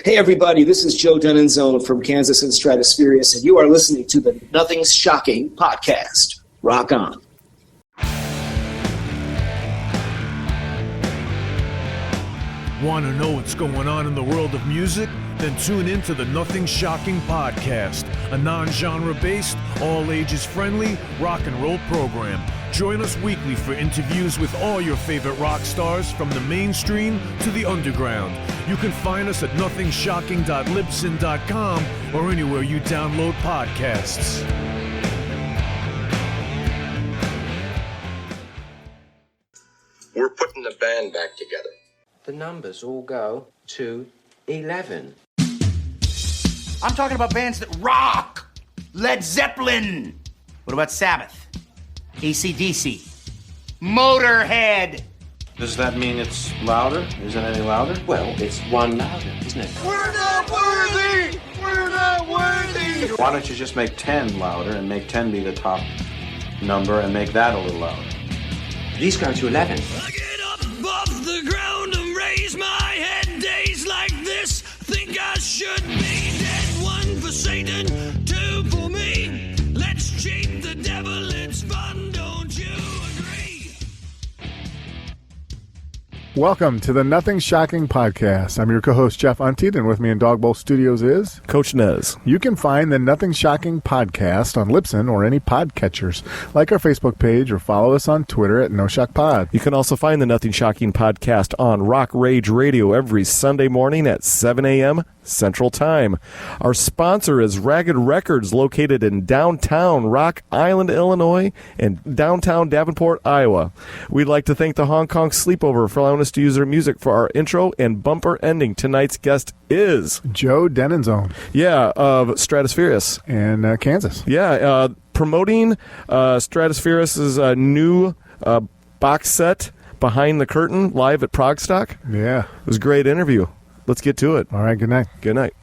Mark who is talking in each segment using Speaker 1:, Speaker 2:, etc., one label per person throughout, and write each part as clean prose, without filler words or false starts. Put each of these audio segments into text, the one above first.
Speaker 1: Hey everybody, this is Joe Deninzon from Kansas and Stratospheerius, and you are listening to the Nothing Shocking podcast. Rock on.
Speaker 2: Want to know what's going on in the world of music? Then tune in to the Nothing Shocking podcast, a non-genre based, all ages friendly rock and roll program. Join us weekly for interviews with all your favorite rock stars from the mainstream to the underground. You can find us at nothingshocking.libsyn.com or anywhere you download podcasts.
Speaker 3: We're putting the band back together.
Speaker 4: The numbers all go to 11.
Speaker 5: I'm talking about bands that rock. Led Zeppelin. What about Sabbath? AC/DC. Motorhead.
Speaker 6: Does that mean it's louder? Isn't it any louder?
Speaker 4: Well, it's one louder, isn't it?
Speaker 5: We're not worthy. We're not worthy.
Speaker 6: Why don't you just make 10 louder and make 10 be the top number and make that a little louder?
Speaker 4: These go to 11.
Speaker 7: I get up off the ground and raise my head. Days like this, think I should be dead. One for Satan, two for me. Let's cheat the devil, it's fun, don't you agree?
Speaker 8: Welcome to the Nothing Shocking podcast. I'm your co-host, Jeff Untied, and with me in Dog Bowl Studios is
Speaker 9: Coach Nez.
Speaker 8: You can find the Nothing Shocking podcast on Libsyn or any podcatchers. Like our Facebook page or follow us on Twitter at NoShockPod.
Speaker 9: You can also find the Nothing Shocking podcast on Rock Rage Radio every Sunday morning at 7 a.m. Central Time. Our sponsor is Ragged Records, located in downtown Rock Island, Illinois, and downtown Davenport, Iowa. We'd like to thank the Hong Kong Sleepover for allowing us to use their music for our intro and bumper ending. Tonight's guest is
Speaker 8: Joe Deninzon.
Speaker 9: Yeah, of Stratospheerius.
Speaker 8: And Kansas.
Speaker 9: Yeah, promoting Stratospheerius' new box set, Behind the Curtain, live at Progstock.
Speaker 8: Yeah.
Speaker 9: It was a great interview. Let's get to it.
Speaker 8: All right, good night.
Speaker 9: Good night.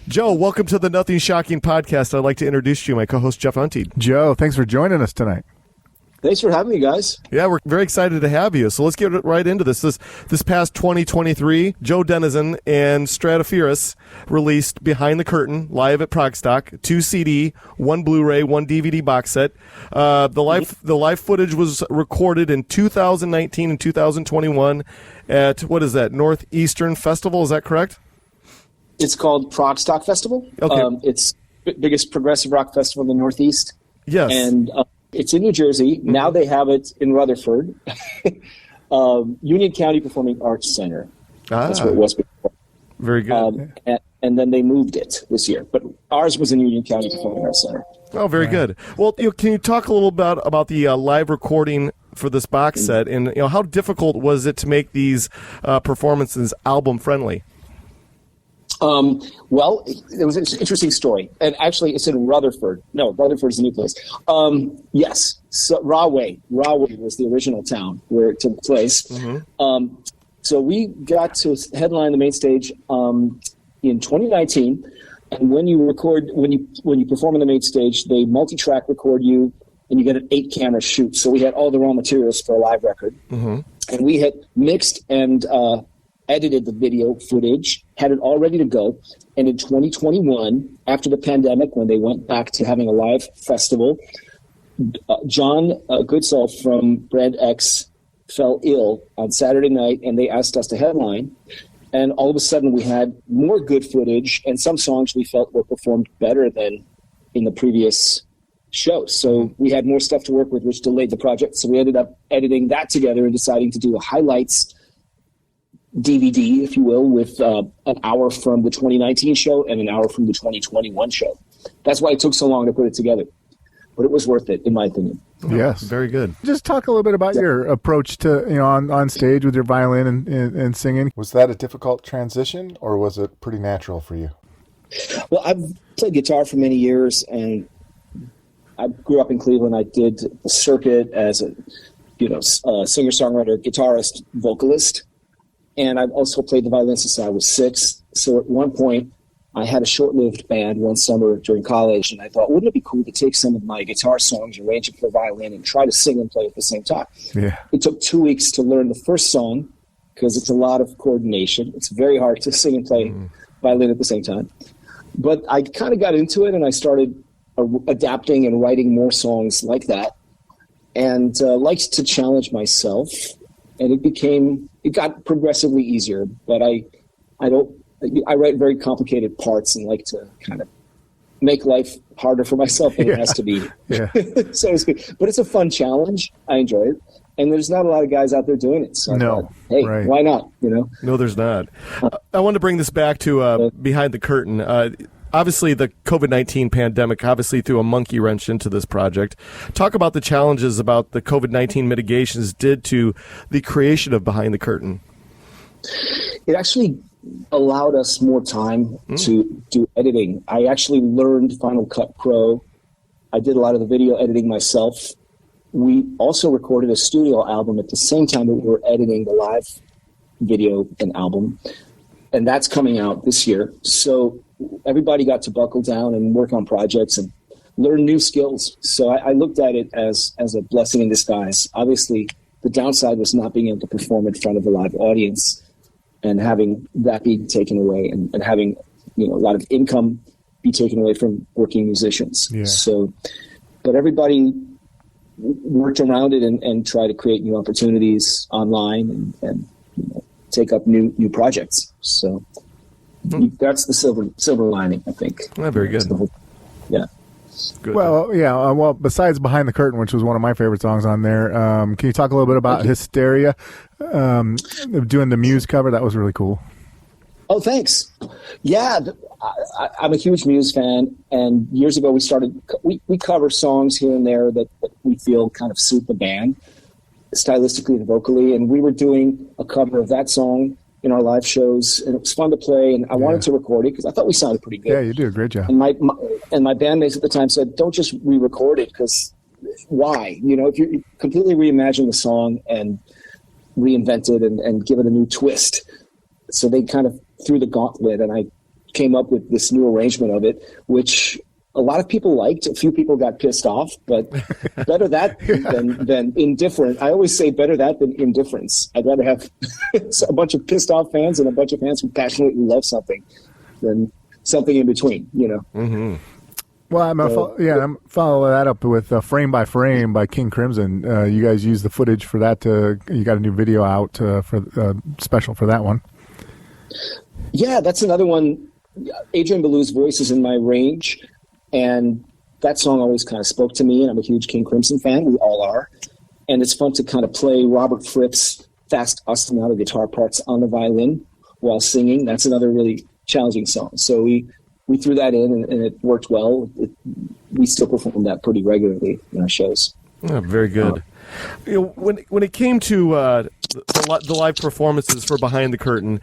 Speaker 9: Joe, welcome to the Nothing Shocking podcast. I'd like to introduce you, my co-host, Jeff Untied.
Speaker 8: Joe, thanks for joining us tonight.
Speaker 1: Thanks for having me, guys.
Speaker 9: Yeah, we're very excited to have you. So let's get right into this. This past 2023, Joe Deninzon and Stratospheerius released Behind the Curtain, live at Progstock, 2 CD, 1 Blu-ray, 1 DVD box set. The live footage was recorded in 2019 and 2021 at, what is that, Northeastern Festival, is that correct?
Speaker 1: It's called Progstock Festival.
Speaker 9: Okay.
Speaker 1: It's the biggest progressive rock festival in the Northeast.
Speaker 9: Yes.
Speaker 1: And it's in New Jersey. Mm-hmm. Now they have it in Rutherford. Union County Performing Arts Center. That's what it was before.
Speaker 9: Very good.
Speaker 1: And then they moved it this year. But ours was in Union County Performing Arts Center.
Speaker 9: Oh, very good. Well, can you talk a little bit about the live recording for this box set, and how difficult was it to make these performances album friendly?
Speaker 1: Well, it was an interesting story. And actually, it's in Rutherford. No, Rutherford is the new place. Yes. So Rahway was the original town where it took place. Mm-hmm. So we got to headline the main stage in 2019. And when you perform on the main stage, they multi-track record you, and you get an 8-camera shoot. So we had all the raw materials for a live record. Mm-hmm. And we had mixed and edited the video footage, had it all ready to go. And in 2021, after the pandemic, when they went back to having a live festival, John Goodsall from Brand X fell ill on Saturday night, and they asked us to headline. And all of a sudden, we had more good footage, and some songs we felt were performed better than in the previous shows. So we had more stuff to work with, which delayed the project. So we ended up editing that together and deciding to do a highlights DVD, if you will, with an hour from the 2019 show and an hour from the 2021 show. That's why it took so long to put it together. But it was worth it, in my opinion.
Speaker 8: Yes.
Speaker 9: Very good.
Speaker 8: Just talk a little bit about your approach to, on stage with your violin and singing. Was that a difficult transition, or was it pretty natural for you?
Speaker 1: Well, I've played guitar for many years, and I grew up in Cleveland. I did the circuit as a singer-songwriter, guitarist, vocalist. And I've also played the violin since I was 6. So at one point, I had a short-lived band one summer during college, and I thought, wouldn't it be cool to take some of my guitar songs, arrange them for violin, and try to sing and play at the same time?
Speaker 8: Yeah.
Speaker 1: It took 2 weeks to learn the first song because it's a lot of coordination. It's very hard to sing and play violin at the same time. But I kind of got into it, and I started adapting and writing more songs like that, and liked to challenge myself. And it got progressively easier. But I write very complicated parts and like to kind of make life harder for myself than it has to be, so to speak. But it's a fun challenge. I enjoy it. And there's not a lot of guys out there doing it. So I thought, hey, why not?
Speaker 9: No, there's not. I want to bring this back to behind the curtain. Obviously, the COVID-19 pandemic obviously threw a monkey wrench into this project. Talk about the challenges about the COVID-19 mitigations did to the creation of Behind the Curtain.
Speaker 1: It actually allowed us more time to do editing. I actually learned Final Cut Pro. I did a lot of the video editing myself. We also recorded a studio album at the same time that we were editing the live video and album. And that's coming out this year. So everybody got to buckle down and work on projects and learn new skills. So I looked at it as a blessing in disguise. Obviously, the downside was not being able to perform in front of a live audience and having that be taken away and having a lot of income be taken away from working musicians. Yeah. So, but everybody worked around it and tried to create new opportunities online and take up new projects. So that's the silver lining, I think.
Speaker 9: Yeah, very good.
Speaker 1: Yeah.
Speaker 8: Good. Well, besides Behind the Curtain, which was one of my favorite songs on there, can you talk a little bit about Hysteria, doing the Muse cover? That was really cool.
Speaker 1: Oh, thanks. Yeah, I'm a huge Muse fan, and years ago we cover songs here and there that we feel kind of suit the band, stylistically and vocally, and we were doing a cover of that song in our live shows, and it was fun to play, and I wanted to record it because I thought we sounded pretty good.
Speaker 8: Yeah, you do a great job.
Speaker 1: And my bandmates at the time said, don't just re-record it, because why? If you completely reimagine the song and reinvent it and give it a new twist. So they kind of threw the gauntlet, and I came up with this new arrangement of it, which a lot of people liked. A few people got pissed off, but better that than indifferent. I always say better that than indifference. I'd rather have a bunch of pissed off fans and a bunch of fans who passionately love something than something in between,
Speaker 8: Mm-hmm. Well, I'm follow that up with Frame by Frame by King Crimson. You guys used the footage for that. You got a new video out for special for that one.
Speaker 1: Yeah, that's another one. Adrian Belew's voice is in my range. And that song always kind of spoke to me, and I'm a huge King Crimson fan. We all are. And it's fun to kind of play Robert Fripp's fast ostinato guitar parts on the violin while singing. That's another really challenging song. So we threw that in, and it worked well. We still perform that pretty regularly in our shows.
Speaker 9: Oh, very good. When it came to the live performances for Behind the Curtain,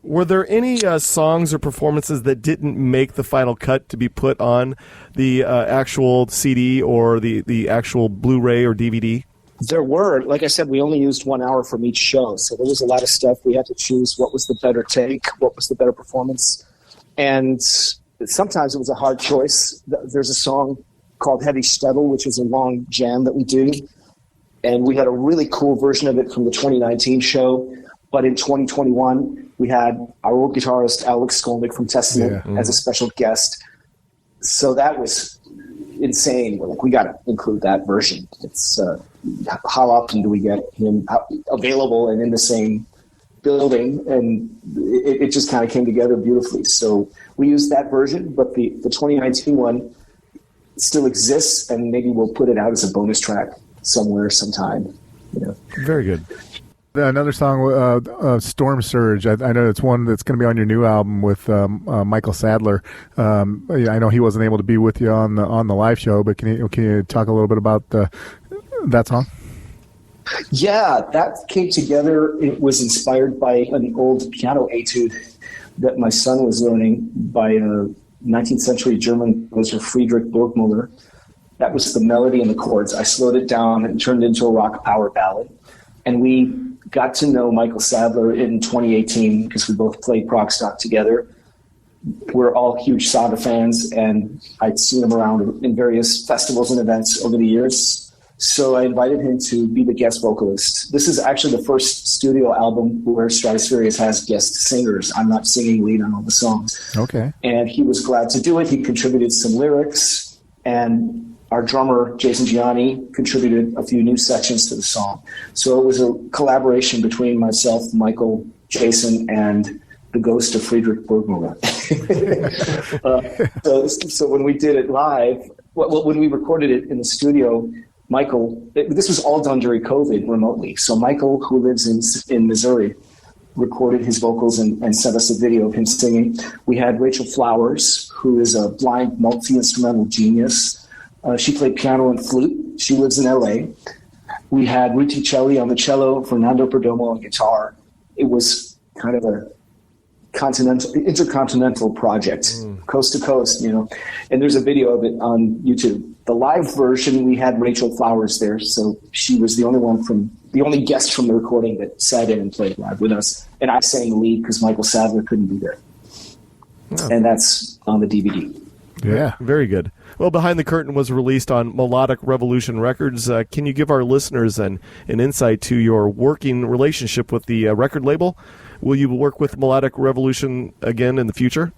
Speaker 9: were there any songs or performances that didn't make the final cut to be put on the actual CD or the actual Blu-ray or DVD?
Speaker 1: There were. Like I said, we only used 1 hour from each show, so there was a lot of stuff. We had to choose what was the better take, what was the better performance. And sometimes it was a hard choice. There's a song called Heavy Shtetl, which is a long jam that we do. And we had a really cool version of it from the 2019 show. But in 2021, we had our old guitarist, Alex Skolnick from Testament, as a special guest. So that was insane. We're like, we got to include that version. It's how often do we get him available and in the same building? And it just kind of came together beautifully. So we used that version, but the 2019 one still exists, and maybe we'll put it out as a bonus track somewhere sometime.
Speaker 9: Very good.
Speaker 8: Another song, Storm Surge. I know it's one that's going to be on your new album with Michael Sadler. I know he wasn't able to be with you on the live show, but can you talk a little bit about that song?
Speaker 1: Yeah, that came together. It was inspired by an old piano etude that my son was learning by a 19th century German composer, Friedrich Burgmüller. That was the melody and the chords. I slowed it down and turned it into a rock power ballad. And we got to know Michael Sadler in 2018 because we both played Progstock together. We're all huge Saga fans, and I'd seen him around in various festivals and events over the years. So I invited him to be the guest vocalist. This is actually the first studio album where Stratospheerius has guest singers. I'm not singing lead on all the songs.
Speaker 8: Okay.
Speaker 1: And he was glad to do it. He contributed some lyrics, and our drummer, Jason Gianni, contributed a few new sections to the song. So it was a collaboration between myself, Michael, Jason, and the ghost of Friedrich Burgmüller. So when we did it live, when we recorded it in the studio, Michael, this was all done during COVID remotely. So Michael, who lives in Missouri, recorded his vocals and sent us a video of him singing. We had Rachel Flowers, who is a blind multi-instrumental genius. She played piano and flute. She lives in LA. We had Ruti Celli on the cello, Fernando Perdomo on guitar. It was kind of a intercontinental project, coast to coast, and there's a video of it on YouTube. The live version, we had Rachel Flowers there, so she was the only guest from the recording that sat in and played live with us, and I sang lead because Michael Sadler couldn't be there. And that's on the DVD.
Speaker 9: Yeah, very good. Well, Behind the Curtain was released on Melodic Revolution Records. Can you give our listeners an insight to your working relationship with the record label? Will you work with Melodic Revolution again in the future?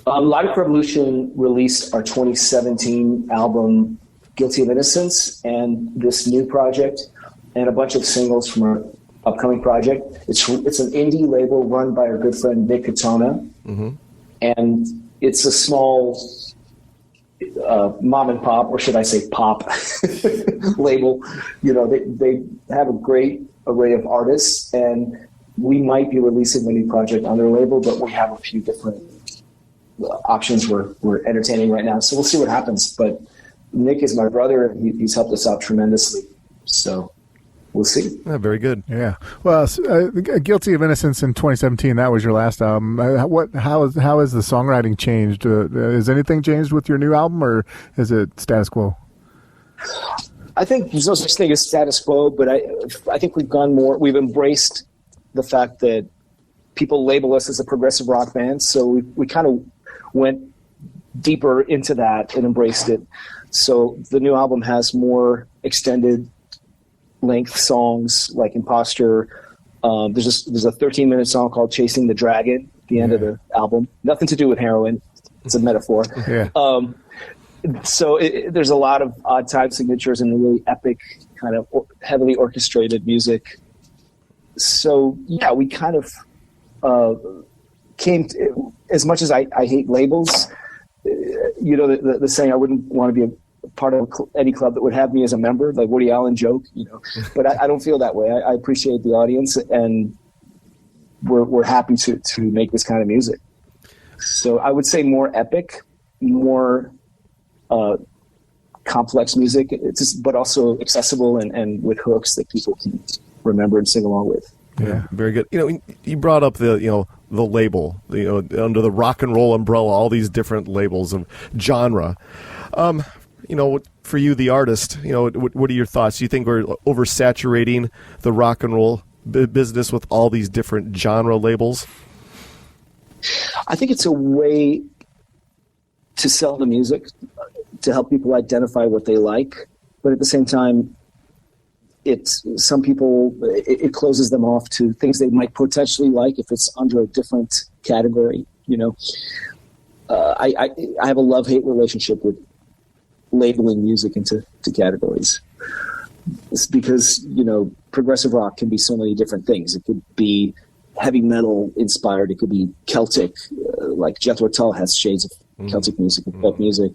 Speaker 1: Melodic Revolution released our 2017 album, Guilty of Innocence, and this new project, and a bunch of singles from our upcoming project. It's an indie label run by our good friend Nick Katona, and it's a small mom and pop, or should I say pop, label. They have a great array of artists, and we might be releasing a new project on their label, but we have a few different options we're entertaining right now. So we'll see what happens. But Nick is my brother, and he's helped us out tremendously. So we'll see.
Speaker 9: Yeah, very good.
Speaker 8: Yeah. Well, Guilty of Innocence in 2017, that was your last album. How has the songwriting changed? Has anything changed with your new album, or is it status quo?
Speaker 1: I think there's no such thing as status quo, but I think we've embraced the fact that people label us as a progressive rock band. So we kind of went deeper into that and embraced it. So the new album has more extended length songs like Imposter. There's a 13-minute song called Chasing the Dragon at the end of the album. Nothing to do with heroin. It's a metaphor. Yeah. So there's a lot of odd time signatures and really epic, kind of heavily orchestrated music. So yeah, we kind of came to, as much as I hate labels, the saying, I wouldn't want to be a part of any club that would have me as a member, like Woody Allen joke, but I don't feel that way. I appreciate the audience, and we're happy to make this kind of music. So I would say more epic, more complex music, but also accessible and with hooks that people can remember and sing along with.
Speaker 9: Yeah, very good. You brought up the label, under the rock and roll umbrella, all these different labels of genre. For you, the artist, what are your thoughts? Do you think we're oversaturating the rock and roll business with all these different genre labels?
Speaker 1: I think it's a way to sell the music, to help people identify what they like, but at the same time, it closes them off to things they might potentially like if it's under a different category. I have a love-hate relationship with labeling music into categories. It's because progressive rock can be so many different things. It could be heavy metal inspired. It could be Celtic, like Jethro Tull has shades of Celtic music and folk music.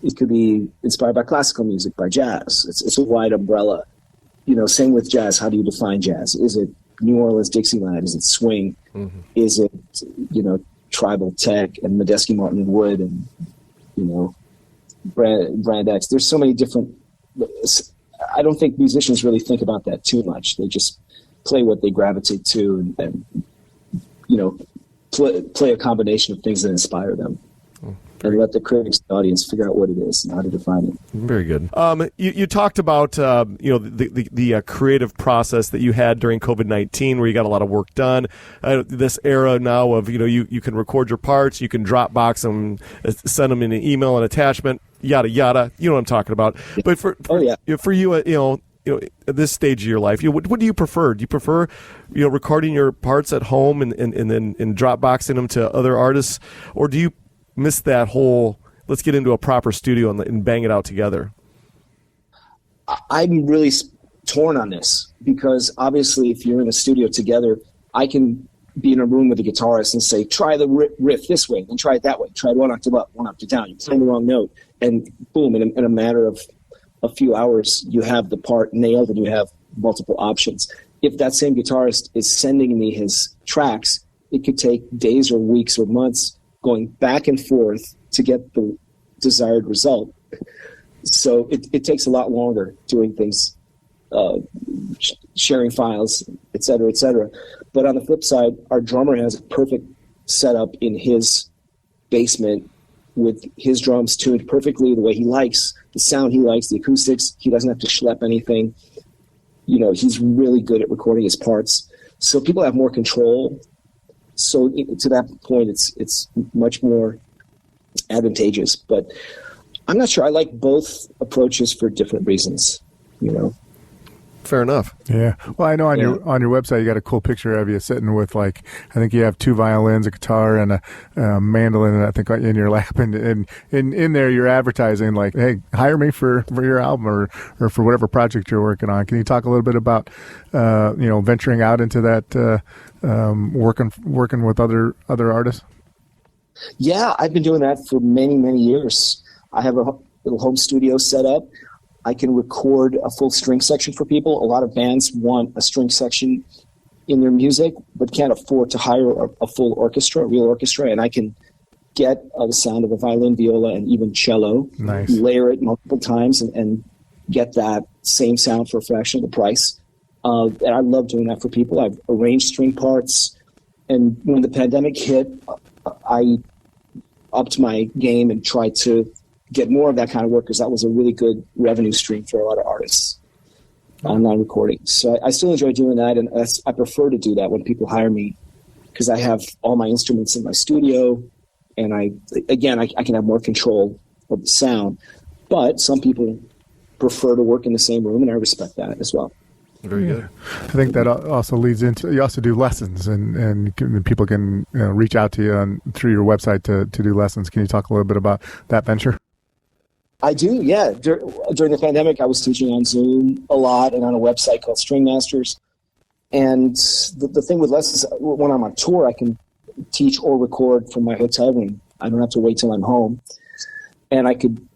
Speaker 1: It could be inspired by classical music, by jazz. It's a wide umbrella. Same with jazz. How do you define jazz? Is it New Orleans Dixieland? Is it swing? Is it, tribal tech and Medeski Martin Wood and, Brand X? There's so many different. I don't think musicians really think about that too much. They just play what they gravitate to and play a combination of things that inspire them. and let the critics, the audience, figure out what it is and how to define it.
Speaker 9: Very good. You talked about the creative process that you had during COVID-19, where you got a lot of work done. This era now of you can record your parts, you can Dropbox them, send them in an email, an attachment, yada yada. You know what I'm talking about. But for you, at this stage of your life, what do you prefer? Do you prefer recording your parts at home and then Dropboxing them to other artists, or do you miss that whole let's get into a proper studio and bang it out together?
Speaker 1: I'm really torn on this because obviously if you're in a studio together, I can be in a room with a guitarist and say, try the riff this way and try it that way. Try it one octave up, one octave down. You're playing the wrong note. And boom, in a matter of a few hours, you have the part nailed and you have multiple options. If that same guitarist is sending me his tracks, it could take days or weeks or months going back and forth to get the desired result. So it takes a lot longer doing things, sharing files, et cetera, et cetera. But on the flip side, our drummer has a perfect setup in his basement with his drums tuned perfectly the way he likes, the sound he likes, the acoustics. He doesn't have to schlep anything. He's really good at recording his parts. So people have more control. So to that point, it's much more advantageous. But I'm not sure. I like both approaches for different reasons,
Speaker 9: Fair enough.
Speaker 8: Yeah. Well, I know on your website you got a cool picture of you sitting with I think you have 2 violins, a guitar, and a mandolin, I think, in your lap, and in there you're advertising like, hey, hire me for your album or for whatever project you're working on. Can you talk a little bit about venturing out into that, working with other artists?
Speaker 1: Yeah, I've been doing that for many, many years. I have a little home studio set up. I can record a full string section for people. A lot of bands want a string section in their music, but can't afford to hire a full orchestra, a real orchestra. And I can get the sound of a violin, viola, and even cello,
Speaker 8: nice.
Speaker 1: Layer it multiple times and get that same sound for a fraction of the price. And I love doing that for people. I've arranged string parts. And when the pandemic hit, I upped my game and tried to get more of that kind of work because that was a really good revenue stream for a lot of artists, online recording. So I still enjoy doing that, and I prefer to do that when people hire me because I have all my instruments in my studio, and I can have more control of the sound. But some people prefer to work in the same room, and I respect that as well.
Speaker 9: Very good.
Speaker 8: I think that also leads into, you also do lessons, and people can reach out to you through your website to do lessons. Can you talk a little bit about that venture?
Speaker 1: I do, yeah. During the pandemic, I was teaching on Zoom a lot and on a website called String Masters. And the thing with lessons, when I'm on tour, I can teach or record from my hotel room. I don't have to wait till I'm home. And I could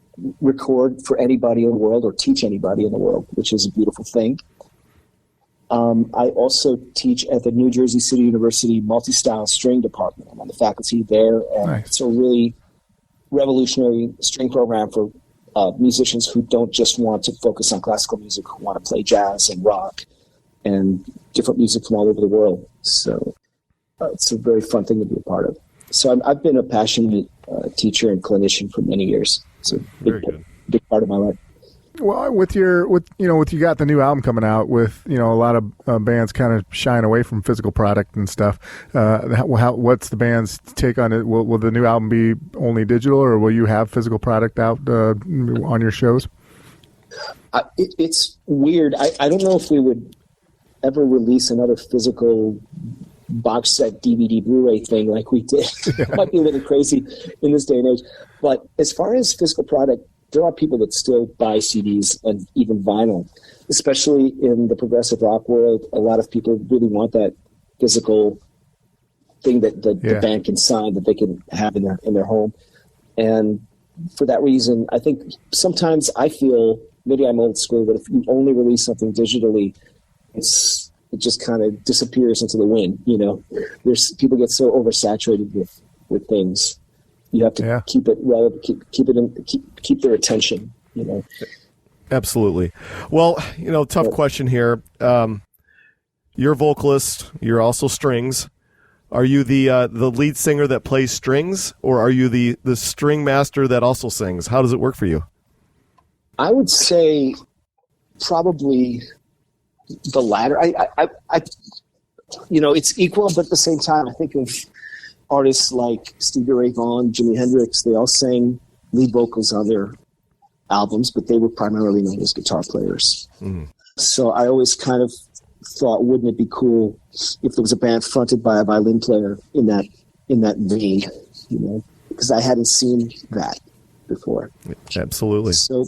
Speaker 1: record for anybody in the world or teach anybody in the world, which is a beautiful thing. I also teach at the New Jersey City University Multi-Style String Department. I'm on the faculty there. And
Speaker 8: nice.
Speaker 1: It's a really revolutionary string program for musicians who don't just want to focus on classical music, who want to play jazz and rock and different music from all over the world. So it's a very fun thing to be a part of. So I've been a passionate teacher and clinician for many years. It's a big part of my life.
Speaker 8: Well, with you got the new album coming out with, a lot of bands kind of shying away from physical product and stuff. What's the band's take on it? Will the new album be only digital, or will you have physical product out on your shows?
Speaker 1: It's weird. I don't know if we would ever release another physical box set DVD Blu-ray thing like we did. It might be a little crazy in this day and age. But as far as physical product, there are people that still buy CDs and even vinyl, especially in the progressive rock world. A lot of people really want that physical thing that the band can sign, that they can have in their home. And for that reason, I think sometimes I feel, maybe I'm old school, but if you only release something digitally, it just kind of disappears into the wind. There's people get so oversaturated with things. You have to keep it relevant, keep their attention.
Speaker 9: Absolutely. Well, tough question here. You're a vocalist. You're also strings. Are you the lead singer that plays strings, or are you the string master that also sings? How does it work for you?
Speaker 1: I would say probably the latter. I it's equal, but at the same time, I think of artists like Stevie Ray Vaughan, Jimi Hendrix. They all sang lead vocals on their albums, but they were primarily known as guitar players. So I always kind of thought, wouldn't it be cool if there was a band fronted by a violin player in that vein, because I hadn't seen that before.
Speaker 9: Absolutely.
Speaker 1: So,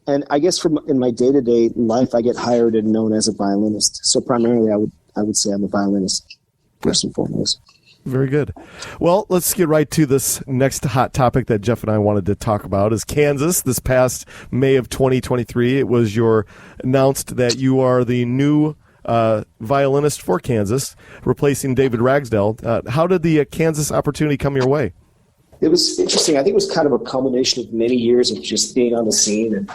Speaker 1: and I guess in my day-to-day life, I get hired and known as a violinist. So primarily, I would say I'm a violinist first and foremost.
Speaker 9: Very good. Well, let's get right to this next hot topic that Jeff and I wanted to talk about is Kansas. This past May of 2023, it was announced that you are the new violinist for Kansas, replacing David Ragsdale. How did the Kansas opportunity come your way?
Speaker 1: It was interesting. I think it was kind of a culmination of many years of just being on the scene and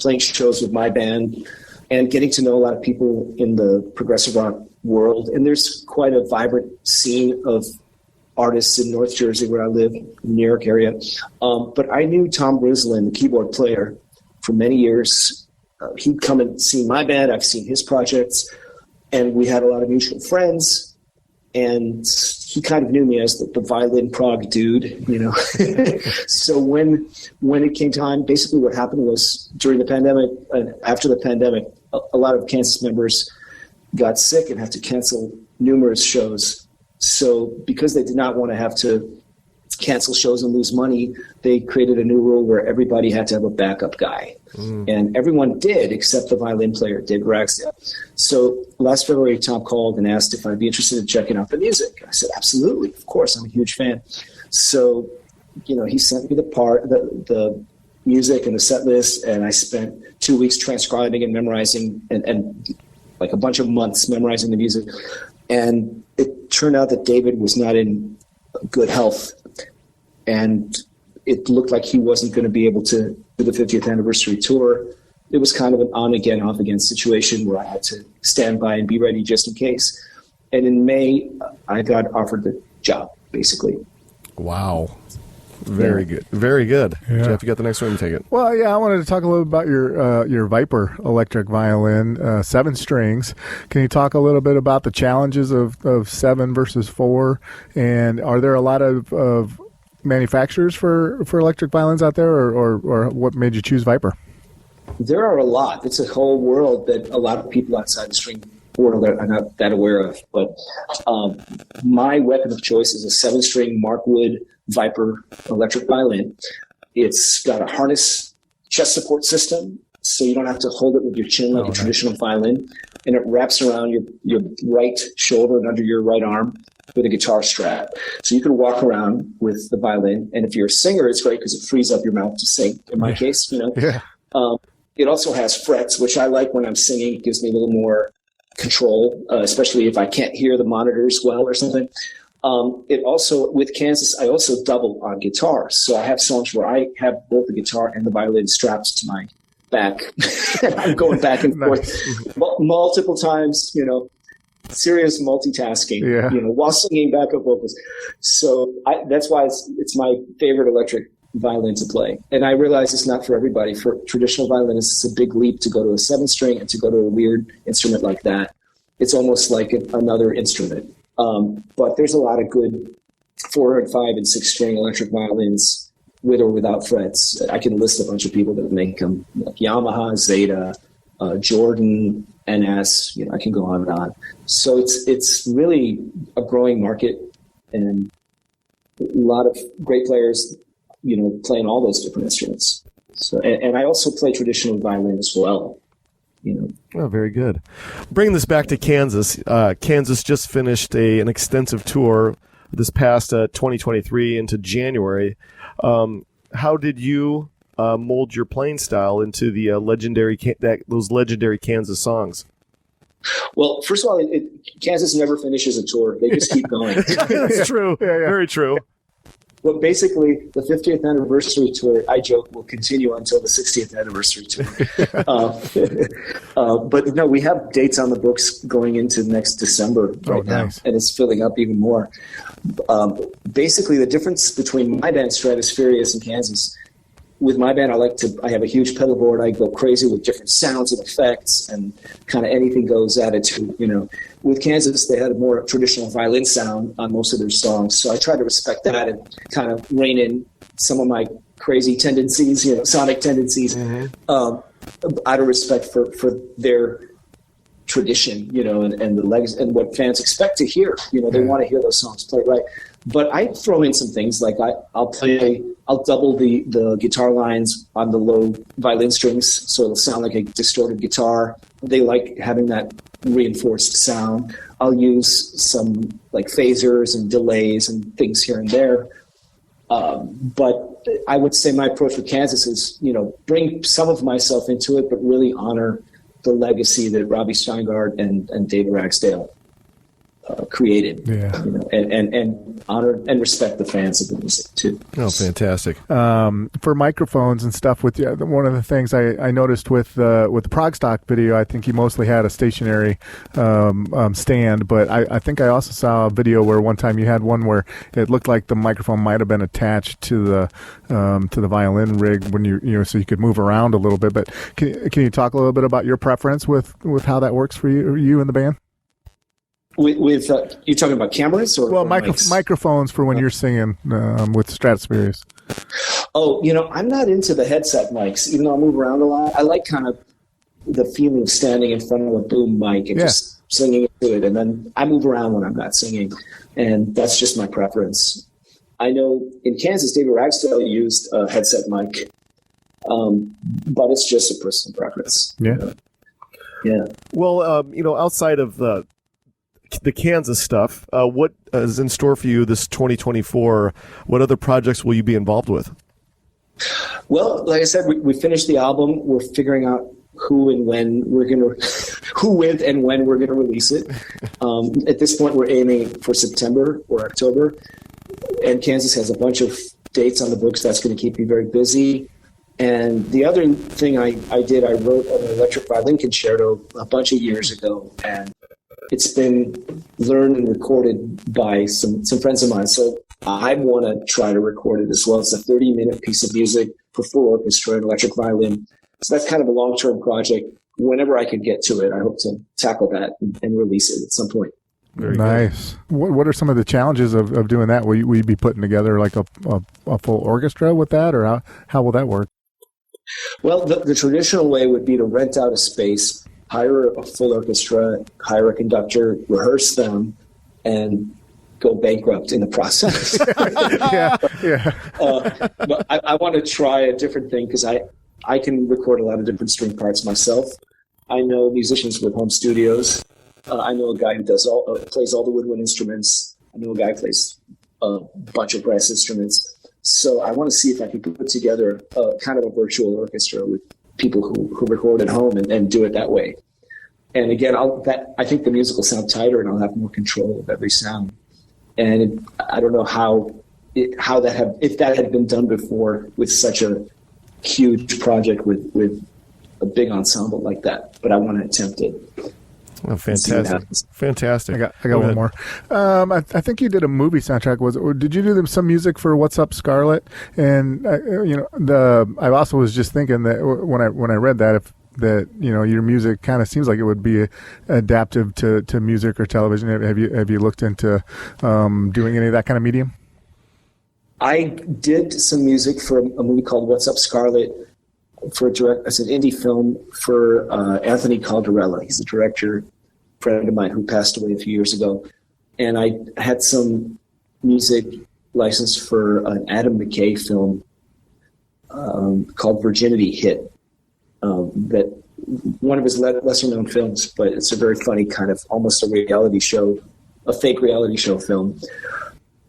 Speaker 1: playing shows with my band and getting to know a lot of people in the progressive rock world. And there's quite a vibrant scene of artists in North Jersey where I live, in the New York area. But I knew Tom Brislin, the keyboard player, for many years. He'd come and see my band. I've seen his projects. And we had a lot of mutual friends. And he kind of knew me as the violin prog dude, So when it came time, basically what happened was during the pandemic and after the pandemic, a lot of Kansas members got sick and had to cancel numerous shows. So because they did not want to have to cancel shows and lose money, they created a new rule where everybody had to have a backup guy. And everyone did except the violin player, David Ragsdale. So last February, Tom called and asked if I'd be interested in checking out the music. I said, absolutely, of course, I'm a huge fan. So, he sent me the music and the set list, and I spent 2 weeks transcribing and memorizing and like a bunch of months memorizing the music. And it turned out that David was not in good health, and it looked like he wasn't going to be able to do the 50th anniversary tour. It was kind of an on-again, off-again situation where I had to stand by and be ready just in case. And in May, I got offered the job, basically.
Speaker 9: Wow. Very good. Very good.
Speaker 8: Yeah.
Speaker 9: Jeff, you got the next one to take it.
Speaker 8: Well, yeah, I wanted to talk a little about your Viper electric violin, 7 strings. Can you talk a little bit about the challenges of 7 versus 4? And are there a lot of manufacturers for electric violins out there, or what made you choose Viper?
Speaker 1: There are a lot. It's a whole world that a lot of people outside the string world are not that aware of. But my weapon of choice is a 7-string Markwood Viper electric violin. It's got a harness chest support system, so you don't have to hold it with your chin like a traditional violin. And it wraps around your right shoulder and under your right arm with a guitar strap. So you can walk around with the violin. And if you're a singer, it's great because it frees up your mouth to sing, in my case,
Speaker 8: Yeah.
Speaker 1: It also has frets, which I like when I'm singing. It gives me a little more control, especially if I can't hear the monitors well or something. It also, with Kansas, I also double on guitar. So I have songs where I have both the guitar and the violin straps to my back. I'm going back and forth multiple times, serious multitasking, while singing backup vocals. So that's why it's my favorite electric violin to play. And I realize it's not for everybody. For traditional violinists, it's a big leap to go to a 7-string and to go to a weird instrument like that. It's almost like another instrument. But there's a lot of good 4 and 5 and 6-string electric violins with or without frets. I can list a bunch of people that make them, like Yamaha, Zeta, Jordan, NS. I can go on and on. So it's really a growing market, and a lot of great players, playing all those different instruments. So, and I also play traditional violin as well.
Speaker 9: Oh, very good. Bringing this back to Kansas, Kansas just finished an extensive tour this past 2023 into January. How did you mold your playing style into the those legendary Kansas songs?
Speaker 1: Well, first of all, Kansas never finishes a tour. They just keep going.
Speaker 9: That's true.
Speaker 8: Yeah.
Speaker 9: Very true.
Speaker 1: But basically, the 50th anniversary tour, I joke, will continue until the 60th anniversary tour. But no, we have dates on the books going into next December right now, and it's filling up even more. Basically, the difference between my band, Stratospheerius, and Kansas, with my band, I have a huge pedal board. I go crazy with different sounds and effects, and kind of anything goes attitude, you know. With Kansas, they had a more traditional violin sound on most of their songs, so I try to respect that and kind of rein in some of my crazy tendencies, you know, sonic tendencies, out of respect for their tradition, you know, and the legs and what fans expect to hear. You know, they want to hear those songs played right. But I throw in some things like I'll double the guitar lines on the low violin strings, so it'll sound like a distorted guitar. They like having that reinforced sound. I'll use some like phasers and delays and things here and there. But I would say my approach with Kansas is, you know, bring some of myself into it, but really honor the legacy that Robbie Steingart and David Ragsdale created, you know, and honor and respect the fans of the music too.
Speaker 9: Oh, fantastic!
Speaker 8: For microphones and stuff, with one of the things I noticed with the Progstock video, I think you mostly had a stationary stand, but I think I also saw a video where one time you had one where it looked like the microphone might have been attached to the violin rig when you know, so you could move around a little bit. But can you talk a little bit about your preference with how that works for you and the band?
Speaker 1: With you talking about cameras or
Speaker 8: microphones for when you're singing with Stratospheerius?
Speaker 1: Oh, you know, I'm not into the headset mics, even though I move around a lot. I like kind of the feeling of standing in front of a boom mic and just singing into it, and then I move around when I'm not singing, and that's just my preference. I know in Kansas, David Ragsdale used a headset mic, but it's just a personal preference.
Speaker 8: Yeah.
Speaker 1: You know? Yeah.
Speaker 9: Well, you know, outside of the Kansas stuff, what is in store for you this 2024? What other projects will you be involved with?
Speaker 1: Well, like I said, we finished the album. We're figuring out who with and when we're going to release it. At this point, we're aiming for September or October, and Kansas has a bunch of dates on the books. That's going to keep me very busy. And the other thing I wrote an electric violin concerto a bunch of years ago, and it's been learned and recorded by some friends of mine. So I want to try to record it as well. It's a 30-minute piece of music for full orchestra and electric violin. So that's kind of a long-term project. Whenever I can get to it, I hope to tackle that and release it at some point.
Speaker 8: Very nice. What are some of the challenges of doing that? Will you be putting together like a full orchestra with that, or how will that work?
Speaker 1: Well, the traditional way would be to rent out a space, hire a full orchestra, hire a conductor, rehearse them, and go bankrupt in the process. But I want to try a different thing because I can record a lot of different string parts myself. I know musicians with home studios. I know a guy who plays all the woodwind instruments. I know a guy who plays a bunch of brass instruments. So I want to see if I can put together kind of a virtual orchestra with people who record at home and do it that way. And again, I think the music will sound tighter, and I'll have more control of every sound. And I don't know if that had been done before with such a huge project with a big ensemble like that. But I want to attempt it.
Speaker 9: Oh, fantastic! Fantastic.
Speaker 8: I got one more. I think you did a movie soundtrack. Did you do some music for What's Up, Scarlet? And I also was just thinking that when I read that, your music kind of seems like it would be adaptive to music or television. Have you looked into doing any of that kind of medium?
Speaker 1: I did some music for a movie called What's Up, Scarlet. It's an indie film for Anthony Caldarella. He's a director, friend of mine who passed away a few years ago. And I had some music licensed for an Adam McKay film called Virginity Hit. That one of his lesser known films, but it's a very funny kind of almost a fake reality show film.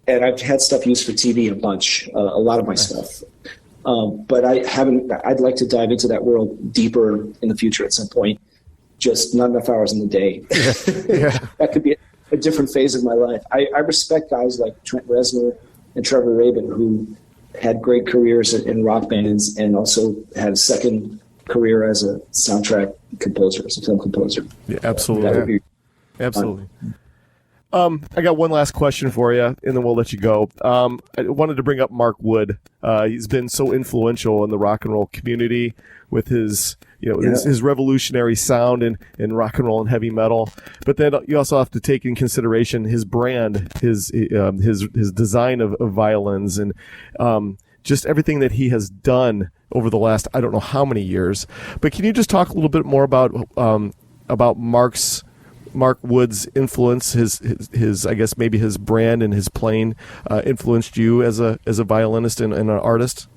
Speaker 1: And I've had stuff used for TV a bunch, a lot of my stuff. But I'd like to dive into that world deeper in the future at some point. Just not enough hours in the day. That could be a different phase of my life. I respect guys like Trent Reznor and Trevor Rabin, who had great careers in rock bands and also had a second career as a soundtrack composer, as a film composer.
Speaker 9: Yeah, absolutely. Absolutely. I got one last question for you, and then we'll let you go. I wanted to bring up Mark Wood. He's been so influential in the rock and roll community with his, his revolutionary sound in rock and roll and heavy metal. But then you also have to take in consideration his brand, his design of violins, and just everything that he has done over the last I don't know how many years. But can you just talk a little bit more about Mark Wood's influence, his I guess maybe his brand and his playing influenced you as a violinist and an artist?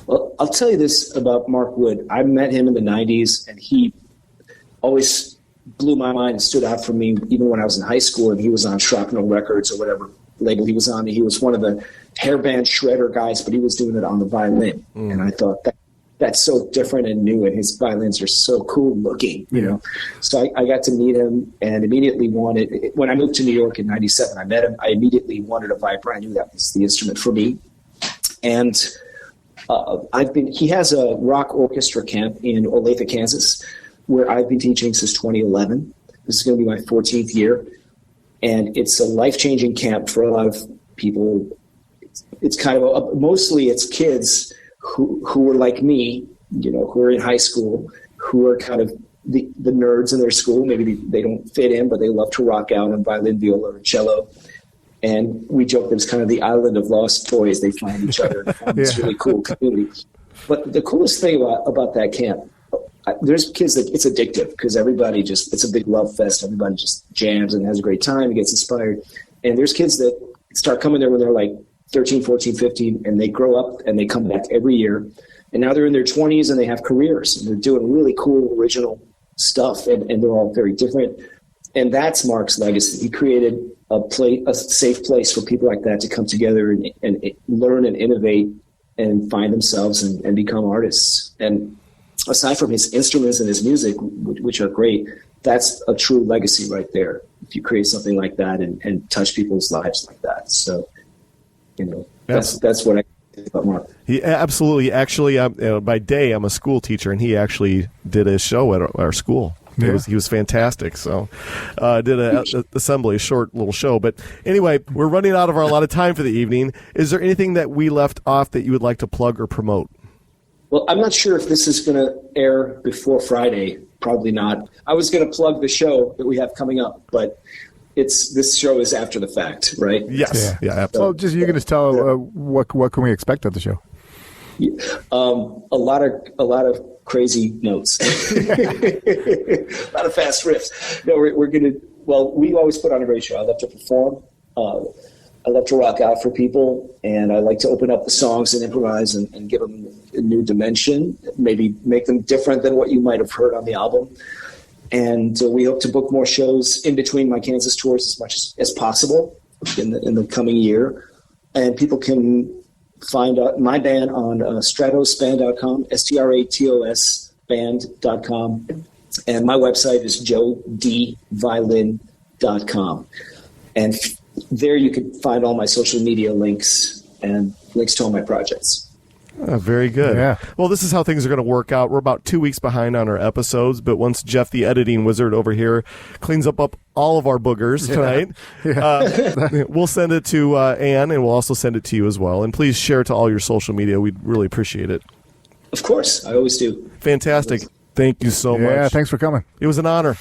Speaker 1: Well, I'll tell you this about Mark Wood. I met him in the 90s, and he always blew my mind and stood out for me even when I was in high school, and he was on Shrapnel Records or whatever label he was on. He was one of the hairband shredder guys, but he was doing it on the violin. And I thought, that's so different and new, and his violins are so cool looking, So I got to meet him and immediately wanted, when I moved to New York in 97, I met him, I immediately wanted a Viper. I knew that was the instrument for me. And he has a rock orchestra camp in Olathe, Kansas, where I've been teaching since 2011. This is going to be my 14th year. And it's a life-changing camp for a lot of people. It's kind of mostly it's kids who are like me, who are in high school, who are kind of the nerds in their school. Maybe they don't fit in, but they love to rock out on violin, viola, or cello. And we joke that it's kind of the island of lost toys. They find each other and form this really cool community. But the coolest thing about that camp, there's kids that it's addictive because everybody it's a big love fest. Everybody just jams and has a great time and gets inspired. And there's kids that start coming there when they're like 13, 14, 15, and they grow up and they come back every year. And now they're in their 20s and they have careers and they're doing really cool, original stuff. And they're all very different. And that's Mark's legacy. He created a safe place for people like that to come together and learn and innovate and find themselves and become artists. And aside from his instruments and his music, which are great, that's a true legacy right there. If you create something like that and touch people's lives like that. So, that's what I think about Mark.
Speaker 9: He absolutely. Actually, by day, I'm a school teacher, and he actually did a show at our school. Yeah. He was fantastic. So did a short little show. But anyway, we're running out of a lot of time for the evening. Is there anything that we left off that you would like to plug or promote?
Speaker 1: Well, I'm not sure if this is going to air before Friday. Probably not. I was going to plug the show that we have coming up, but this show is after the fact, right?
Speaker 9: Yes. Yeah, absolutely.
Speaker 8: Well, you can just tell what can we expect at the show?
Speaker 1: A lot of crazy notes, a lot of fast riffs. No, we're going to. Well, we always put on a great show. I love to perform. I love to rock out for people, and I like to open up the songs and improvise and give them a new dimension, maybe make them different than what you might have heard on the album. And we hope to book more shows in between my Kansas tours as much as possible in the coming year. And people can find my band on stratosband.com, STRATOS band.com. And my website is joedviolin.com. And there you can find all my social media links and links to all my projects.
Speaker 9: Very good. Yeah. Well, this is how things are going to work out. We're about 2 weeks behind on our episodes, but once Jeff, the editing wizard over here, cleans up all of our boogers tonight, we'll send it to Ann, and we'll also send it to you as well. And please share it to all your social media. We'd really appreciate it.
Speaker 1: Of course. I always do.
Speaker 9: Fantastic. Thank you so much.
Speaker 8: Yeah, thanks for coming.
Speaker 9: It was an honor.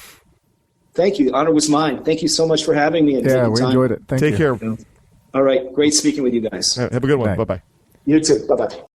Speaker 1: Thank you. The honor was mine. Thank you so much for having me. And
Speaker 8: yeah, we enjoyed it.
Speaker 9: Take care.
Speaker 1: All right. Great speaking with you guys.
Speaker 9: Have a good one. Bye-bye.
Speaker 1: You too. Bye-bye.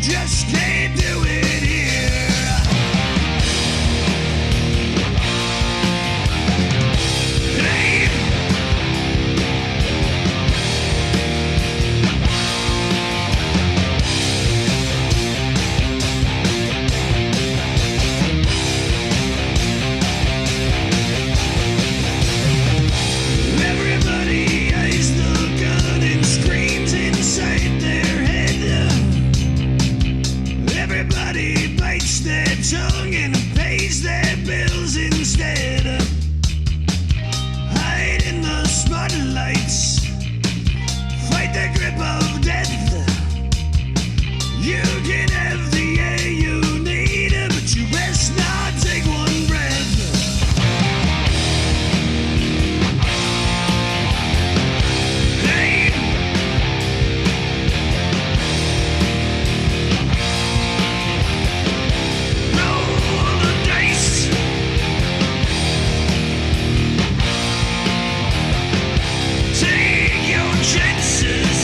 Speaker 7: just can't do it here. Hey. Everybody eyes the gun and screams inside their head. Everybody bites their tongue and pays their bills instead. Hide in the spotlights, fight the grip of death. You can have the air you need, but you best not take one breath. Hey. Roll the dice. Take your chances.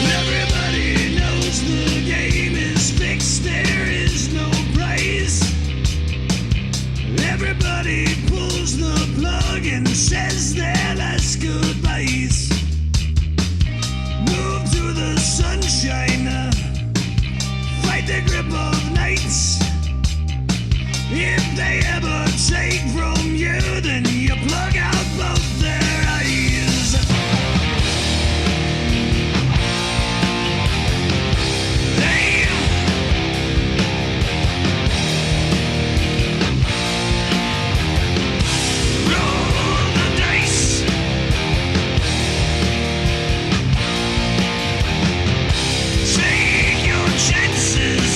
Speaker 7: Everybody knows the game is fixed, there is no prize. Everybody pulls the plug and says their last goodbyes. Move to the sunshine, fight the grip of nights. If they ever take from you, then you plug out both their eyes. Hey. Roll the dice. Take your chances.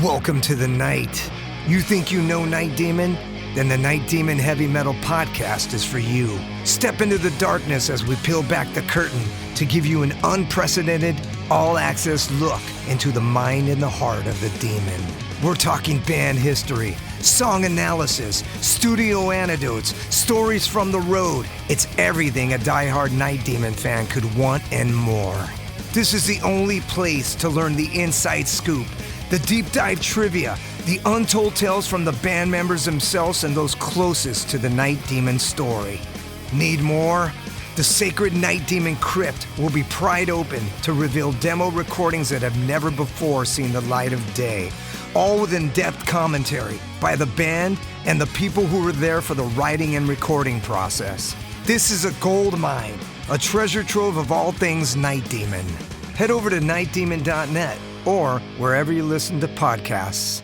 Speaker 10: Welcome to the night. You think you know Night Demon? Then the Night Demon Heavy Metal Podcast is for you. Step into the darkness as we peel back the curtain to give you an unprecedented, all-access look into the mind and the heart of the demon. We're talking band history, song analysis, studio anecdotes, stories from the road. It's everything a diehard Night Demon fan could want and more. This is the only place to learn the inside scoop, the deep dive trivia, the untold tales from the band members themselves and those closest to the Night Demon story. Need more? The sacred Night Demon Crypt will be pried open to reveal demo recordings that have never before seen the light of day, all with in-depth commentary by the band and the people who were there for the writing and recording process. This is a gold mine, a treasure trove of all things Night Demon. Head over to nightdemon.net or wherever you listen to podcasts.